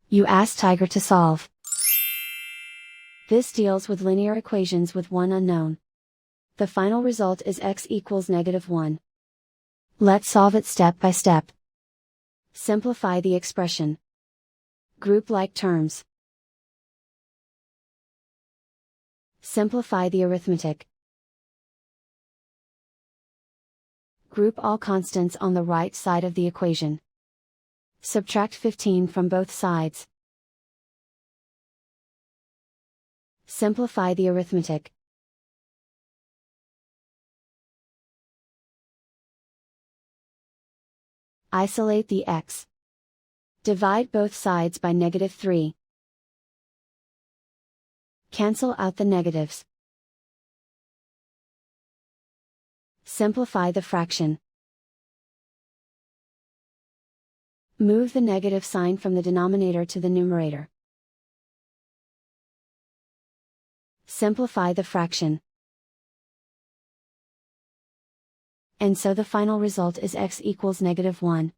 You ask Tiger to solve. This deals with linear equations with one unknown. The final result is x equals -1. Let's solve it step by step. Simplify the expression. Group like terms. Simplify the arithmetic. Group all constants on the right side of the equation. Subtract 15 from both sides. Simplify the arithmetic. Isolate the x. Divide both sides by -3. Cancel out the negatives. Simplify the fraction. Move the negative sign from the denominator to the numerator. Simplify the fraction. And so the final result is x equals -1.